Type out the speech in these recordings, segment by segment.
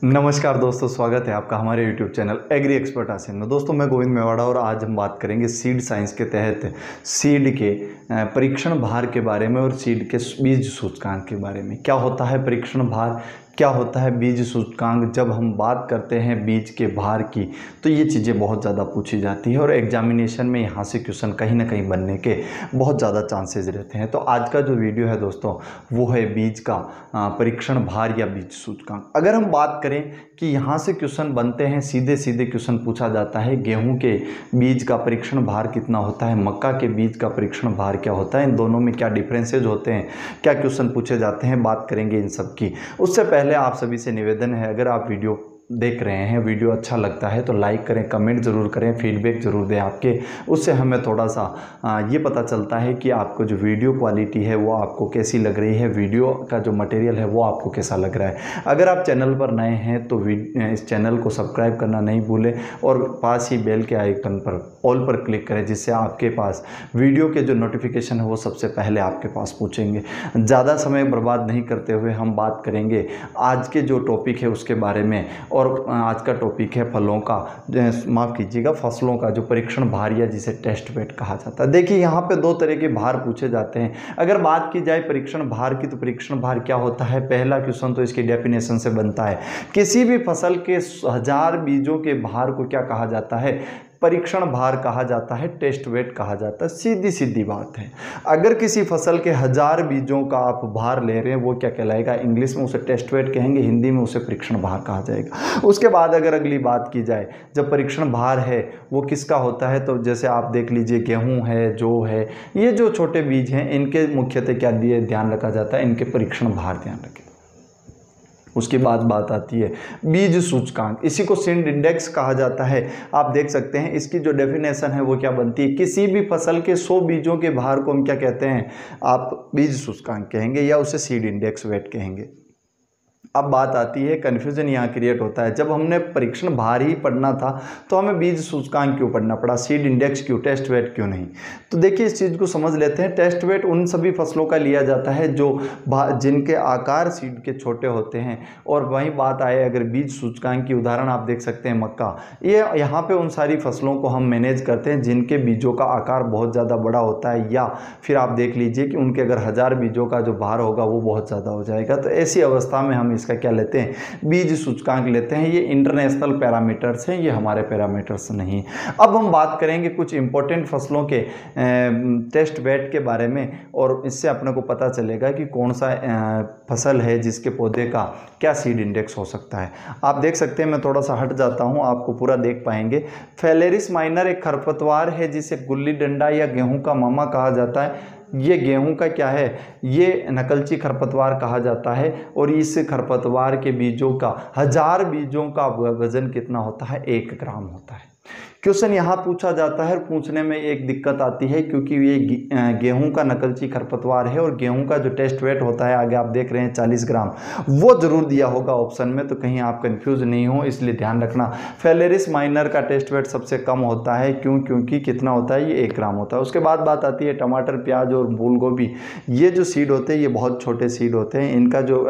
नमस्कार दोस्तों, स्वागत है आपका हमारे YouTube चैनल एग्री एक्सपर्ट आसिन में। दोस्तों मैं गोविंद मेवाड़ा और आज हम बात करेंगे सीड साइंस के तहत सीड के परीक्षण भार के बारे में और सीड के बीज सूचकांक के बारे में। क्या होता है परीक्षण भार, क्या होता है बीज सूचकांक। जब हम बात करते हैं बीज के भार की तो ये चीज़ें बहुत ज़्यादा पूछी जाती है और एग्जामिनेशन में यहाँ से क्वेश्चन कहीं ना कहीं बनने के बहुत ज़्यादा चांसेस रहते हैं। तो आज का जो वीडियो है दोस्तों वो है बीज का परीक्षण भार या बीज सूचकांक। अगर हम बात करें कि यहाँ से क्वेश्चन बनते हैं, सीधे सीधे क्वेश्चन पूछा जाता है गेहूं के बीज का परीक्षण भार कितना होता है, मक्का के बीज का परीक्षण भार क्या होता है, इन दोनों में क्या डिफरेंसेज होते हैं, क्या क्वेश्चन पूछे जाते हैं, बात करेंगे इन सब की। उससे पहले आप सभी से निवेदन है, अगर आप वीडियो देख रहे हैं, वीडियो अच्छा लगता है तो लाइक करें, कमेंट ज़रूर करें, फीडबैक ज़रूर दें आपके। उससे हमें थोड़ा सा ये पता चलता है कि आपको जो वीडियो क्वालिटी है वो आपको कैसी लग रही है, वीडियो का जो मटेरियल है वो आपको कैसा लग रहा है। अगर आप चैनल पर नए हैं तो इस चैनल को सब्सक्राइब करना नहीं भूलें और पास ही बेल के आइकन पर ऑल पर क्लिक करें, जिससे आपके पास वीडियो के जो नोटिफिकेशन है वो सबसे पहले आपके पास पहुँचेंगे। ज़्यादा समय बर्बाद नहीं करते हुए हम बात करेंगे आज के जो टॉपिक है उसके बारे में। और आज का टॉपिक है फलों का, माफ़ कीजिएगा, फसलों का जो परीक्षण भार या जिसे टेस्ट वेट कहा जाता है। देखिए यहाँ पे दो तरह के भार पूछे जाते हैं। अगर बात की जाए परीक्षण भार की तो परीक्षण भार क्या होता है, पहला क्वेश्चन तो इसकी डेफिनेशन से बनता है। किसी भी फसल के 1000 बीजों के भार को क्या कहा जाता है, परीक्षण भार कहा जाता है, टेस्ट वेट कहा जाता है। सीधी सीधी बात है। अगर किसी फसल के 1000 बीजों का आप भार ले रहे हैं वो क्या कहलाएगा, इंग्लिश में उसे टेस्ट वेट कहेंगे, हिंदी में उसे परीक्षण भार कहा जाएगा। उसके बाद अगर अगली बात की जाए, जब परीक्षण भार है वो किसका होता है, तो जैसे आप देख लीजिए गेहूँ है, जौ है, ये जो छोटे बीज हैं इनके मुख्यतः क्या ध्यान रखा जाता है, इनके परीक्षण भार ध्यान रखें। उसके बाद बात आती है बीज सूचकांक, इसी को सीड इंडेक्स कहा जाता है। आप देख सकते हैं इसकी जो डेफिनेशन है वो क्या बनती है, किसी भी फसल के 100 बीजों के भार को हम क्या कहते हैं, आप बीज सूचकांक कहेंगे या उसे सीड इंडेक्स वेट कहेंगे। अब बात आती है, कन्फ्यूजन यहाँ क्रिएट होता है, जब हमने परीक्षण भार ही पढ़ना था तो हमें बीज सूचकांक क्यों पढ़ना पड़ा, सीड इंडेक्स क्यों, टेस्ट वेट क्यों नहीं। तो देखिए इस चीज़ को समझ लेते हैं। टेस्ट वेट उन सभी फसलों का लिया जाता है जो जिनके आकार सीड के छोटे होते हैं। और वहीं बात आए अगर बीज सूचकांक की, उदाहरण आप देख सकते हैं मक्का, ये यहाँ पे उन सारी फसलों को हम मैनेज करते हैं जिनके बीजों का आकार बहुत ज़्यादा बड़ा होता है, या फिर आप देख लीजिए कि उनके अगर 1000 बीजों का जो भार होगा वो बहुत ज़्यादा हो जाएगा। तो ऐसी अवस्था में हम इसका क्या लेते हैं, बीज सूचकांक लेते हैं। ये इंटरनेशनल पैरामीटर्स हैं, ये हमारे पैरामीटर्स नहीं। अब हम बात करेंगे कुछ इंपॉर्टेंट फसलों के टेस्ट वेट के बारे में, और इससे अपने को पता चलेगा कि कौन सा फसल है जिसके पौधे का क्या सीड इंडेक्स हो सकता है। आप देख सकते हैं, मैं थोड़ा सा हट जाता हूं, आपको पूरा देख पाएंगे। फेलेरिस माइनर एक खरपतवार है जिसे गुल्ली डंडा या गेहूं का मामा कहा जाता है। ये गेहूं का क्या है, ये नकलची खरपतवार कहा जाता है। और इस खरपतवार के बीजों का 1000 बीजों का वजन कितना होता है, 1 ग्राम होता है। क्वेश्चन यहाँ पूछा जाता है, पूछने में एक दिक्कत आती है क्योंकि ये गेहूं का नकलची खरपतवार है और गेहूं का जो टेस्ट वेट होता है, आगे आप देख रहे हैं 40 ग्राम, वो जरूर दिया होगा ऑप्शन में, तो कहीं आप कंफ्यूज नहीं हो, इसलिए ध्यान रखना। फेलेरिस माइनर का टेस्ट वेट सबसे कम होता है, क्योंकि कितना होता है, ये 1 ग्राम होता है। उसके बाद बात आती है टमाटर, प्याज और फूल गोभी, ये जो सीड होते हैं ये बहुत छोटे सीड होते हैं, इनका जो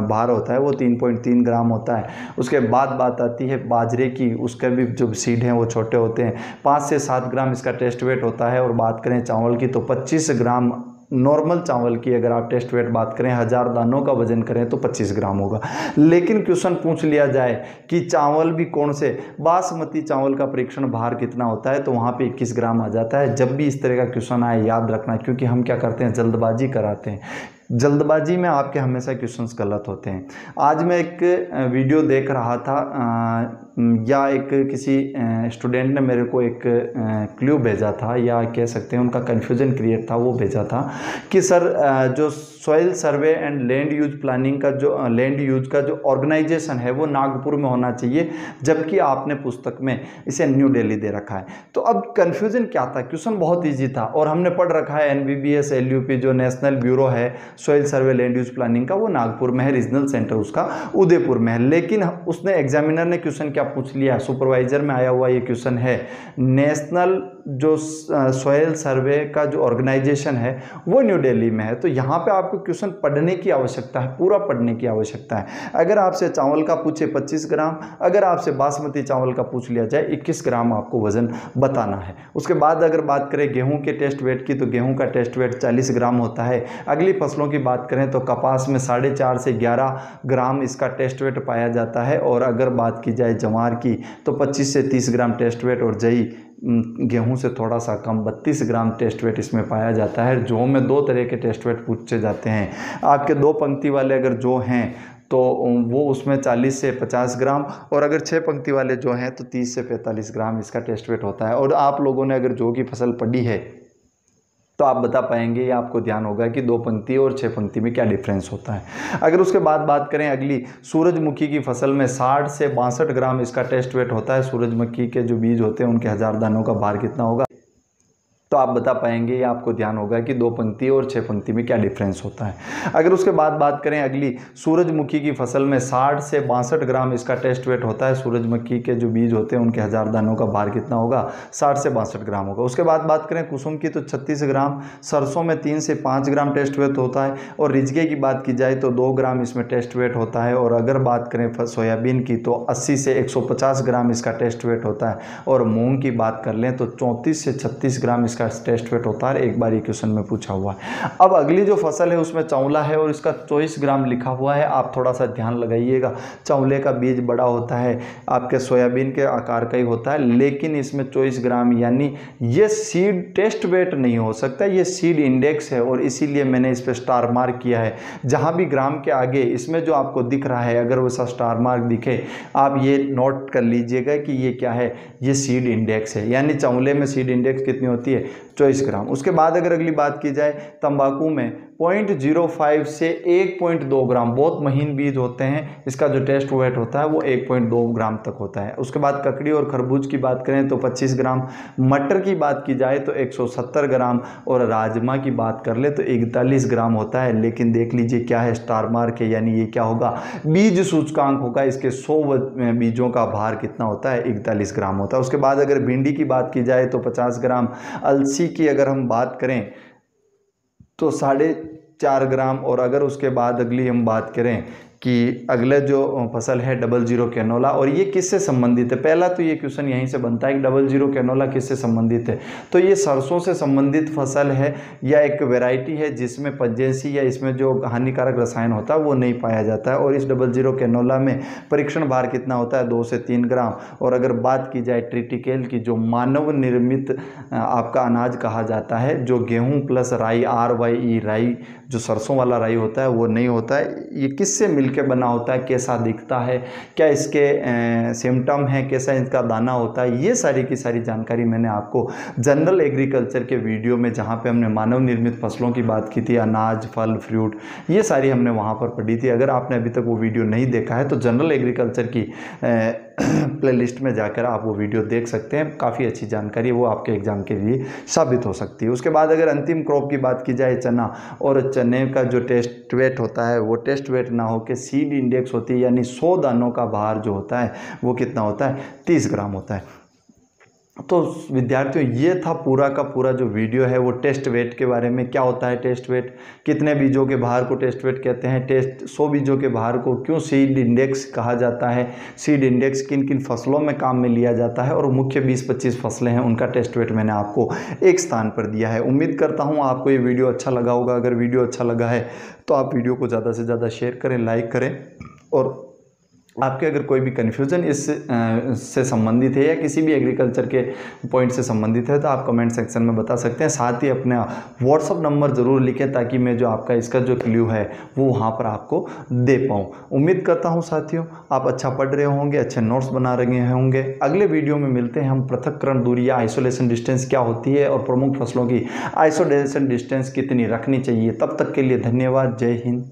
भार होता है वो 3.3 ग्राम होता है। उसके बाद बात आती है बाजरे की, उसका भी जो सीड है वो छोटे होते हैं, 5 से 7 ग्राम इसका टेस्ट वेट होता है। और बात करें चावल की तो 25 ग्राम, नॉर्मल चावल की अगर आप टेस्ट वेट बात करें, 1000 दानों का वजन करें तो 25 ग्राम होगा। लेकिन क्वेश्चन पूछ लिया जाए कि चावल भी कौन से, बासमती चावल का परीक्षण भार कितना होता है, तो वहाँ पे 21 ग्राम आ जाता है। जब भी इस तरह का क्वेश्चन आए याद रखना, क्योंकि हम क्या करते हैं, जल्दबाजी कराते हैं, जल्दबाजी में आपके हमेशा क्वेश्चंस गलत होते हैं। आज मैं एक वीडियो देख रहा था या एक किसी स्टूडेंट ने मेरे को एक क्लू भेजा था, या कह सकते हैं उनका कन्फ्यूजन क्रिएट था, वो भेजा था कि सर जो soil survey and land use planning का जो लैंड यूज का जो ऑर्गेनाइजेशन है वो नागपुर में होना चाहिए, जबकि आपने पुस्तक में इसे न्यू दिल्ली दे रखा है। तो अब कन्फ्यूजन क्या था, क्वेश्चन बहुत ईजी था और हमने पढ़ रखा है NBBS LUP जो नेशनल ब्यूरो है सॉइल सर्वे लैंड यूज प्लानिंग का, वो नागपुर में है, रीजनल सेंटर उसका उदयपुर में है। लेकिन उसने एग्जामिनर ने क्वेश्चन क्या पूछ लिया, सुपरवाइजर में आया हुआ ये क्वेश्चन है, नेशनल जो सॉयल सर्वे का जो ऑर्गेनाइजेशन है वो न्यू दिल्ली में है। तो यहाँ पे आपको क्वेश्चन पढ़ने की आवश्यकता है, पूरा पढ़ने की आवश्यकता है। अगर आपसे चावल का पूछे 25 ग्राम, अगर आपसे बासमती चावल का पूछ लिया जाए 21 ग्राम आपको वजन बताना है। उसके बाद अगर बात करें गेहूं के टेस्ट वेट की, तो गेहूं का टेस्ट वेट 40 ग्राम होता है। अगली फसलों की बात करें तो कपास में 4.5 से 11 ग्राम इसका टेस्ट वेट पाया जाता है। और अगर बात की जाए जवार की तो 25 से 30 ग्राम टेस्ट वेट, और जई गेहूं से थोड़ा सा कम 32 ग्राम टेस्ट वेट इसमें पाया जाता है। जौ में 2 तरह के टेस्ट वेट पूछे जाते हैं। आपके 2 पंक्ति वाले अगर जौ हैं तो वो उसमें 40 से 50 ग्राम, और अगर 6 पंक्ति वाले जो हैं तो 30 से 45 ग्राम इसका टेस्ट वेट होता है। और आप लोगों ने अगर जौ की फसल पढ़ी है तो आप बता पाएंगे, या आपको ध्यान होगा कि 2 पंक्ति और 6 पंक्ति में क्या डिफरेंस होता है। अगर उसके बाद बात करें अगली, सूरजमुखी की फसल में 60 से 62 ग्राम इसका टेस्ट वेट होता है। सूरजमुखी के जो बीज होते हैं उनके 1000 दानों का भार कितना होगा, तो आप बता पाएंगे, या आपको ध्यान होगा कि 2 पंक्ति और 6 पंक्ति में क्या डिफरेंस होता है। अगर उसके बाद बात करें अगली, सूरजमुखी की फसल में 60 से 62 ग्राम इसका टेस्ट वेट होता है। सूरजमुखी के जो बीज होते हैं उनके 1000 दानों का भार कितना होगा, 60 से 62 ग्राम होगा। उसके बाद बात करें कुसुम की तो 36 ग्राम, सरसों में 3 से 5 ग्राम टेस्ट वेट होता है। और रिजके की बात की जाए तो 2 ग्राम इसमें टेस्ट वेट होता है। और अगर बात करें सोयाबीन की तो 80 से 150 ग्राम इसका टेस्ट वेट होता है। और मूंग की बात कर लें तो 34 से 36 ग्राम इसका टेस्ट वेट होता है। एक बार ये क्वेश्चन में पूछा हुआ है। अब अगली जो फसल है उसमें चौला है और इसका 24 ग्राम लिखा हुआ है। आप थोड़ा सा ध्यान लगाइएगा, चौले का बीज बड़ा होता है, आपके सोयाबीन के आकार का ही होता है, लेकिन इसमें 24 ग्राम, यानी ये सीड टेस्ट वेट नहीं हो सकता, ये सीड इंडेक्स है। और इसीलिए मैंने इस पर स्टार मार्क किया है। जहां भी ग्राम के आगे इसमें जो आपको दिख रहा है, अगर वैसा स्टार मार्क दिखे, आप ये नोट कर लीजिएगा कि ये क्या है, ये सीड इंडेक्स है। यानी चौले में सीड इंडेक्स कितनी होती है, 24 ग्राम। उसके बाद अगर अगली बात की जाए, तंबाकू में 0.05 से 1.2 ग्राम, बहुत महीन बीज होते हैं, इसका जो टेस्ट वेट होता है वो 1.2 ग्राम तक होता है। उसके बाद ककड़ी और खरबूज की बात करें तो 25 ग्राम, मटर की बात की जाए तो 170 ग्राम, और राजमा की बात कर ले तो 41 ग्राम होता है। लेकिन देख लीजिए क्या है, स्टार मार्क है, यानी ये क्या होगा, बीज सूचकांक होगा। इसके 100 बीजों का भार कितना होता है, 41 ग्राम होता है। उसके बाद अगर भिंडी की बात की जाए तो 50 ग्राम, अलसी की अगर हम बात करें तो 4.5 ग्राम। और अगर उसके बाद अगली हम बात करें कि अगले जो फसल है 00 कैनोला, और ये किससे संबंधित है, पहला तो ये क्वेश्चन यहीं से बनता है कि 00 कैनोला किससे संबंधित है। तो ये सरसों से संबंधित फसल है, या एक वैरायटी है जिसमें पजेंसी या इसमें जो हानिकारक रसायन होता है वो नहीं पाया जाता है। और इस 00 कैनोला में परीक्षण भार कितना होता है, 2 से 3 ग्राम। और अगर बात की जाए ट्रिटिकेल की, जो मानव निर्मित आपका अनाज कहा जाता है, जो गेहूँ प्लस राई, RYE राई, जो सरसों वाला राई होता है वो नहीं होता है। ये किससे मिलके बना होता है, कैसा दिखता है, क्या इसके सिम्टम है, कैसा इसका दाना होता है, ये सारी की सारी जानकारी मैंने आपको जनरल एग्रीकल्चर के वीडियो में, जहाँ पे हमने मानव निर्मित फसलों की बात की थी, अनाज, फल, फ्रूट, ये सारी हमने वहाँ पर पढ़ी थी। अगर आपने अभी तक वो वीडियो नहीं देखा है तो जनरल एग्रीकल्चर की प्लेलिस्ट में जाकर आप वो वीडियो देख सकते हैं। काफ़ी अच्छी जानकारी है, वो आपके एग्जाम के लिए साबित हो सकती है। उसके बाद अगर अंतिम क्रॉप की बात की जाए, चना, और चने का जो टेस्ट वेट होता है वो टेस्ट वेट ना हो के सीड इंडेक्स होती है, यानी 100 दानों का भार जो होता है वो कितना होता है, 30 ग्राम होता है। तो विद्यार्थियों, ये था पूरा का पूरा जो वीडियो है वो टेस्ट वेट के बारे में। क्या होता है टेस्ट वेट, कितने बीजों के भार को टेस्ट वेट कहते हैं, 100 बीजों के भार को क्यों सीड इंडेक्स कहा जाता है, सीड इंडेक्स किन किन फसलों में काम में लिया जाता है, और मुख्य 20-25 फसलें हैं उनका टेस्ट वेट मैंने आपको एक स्थान पर दिया है। उम्मीद करता हूँ आपको ये वीडियो अच्छा लगा होगा। अगर वीडियो अच्छा लगा है तो आप वीडियो को ज़्यादा से ज़्यादा शेयर करें, लाइक करें, और आपके अगर कोई भी कन्फ्यूज़न इस से संबंधित है या किसी भी एग्रीकल्चर के पॉइंट से संबंधित है तो आप कमेंट सेक्शन में बता सकते हैं। साथ ही अपना व्हाट्सअप नंबर ज़रूर लिखें ताकि मैं जो आपका इसका जो क्ल्यू है वो वहाँ पर आपको दे पाऊँ। उम्मीद करता हूँ साथियों आप अच्छा पढ़ रहे होंगे, अच्छे नोट्स बना रहे होंगे। अगले वीडियो में मिलते हैं हम, पृथक्करण दूरी या आइसोलेशन डिस्टेंस क्या होती है और प्रमुख फसलों की आइसोलेशन डिस्टेंस कितनी रखनी चाहिए। तब तक के लिए धन्यवाद। जय हिंद।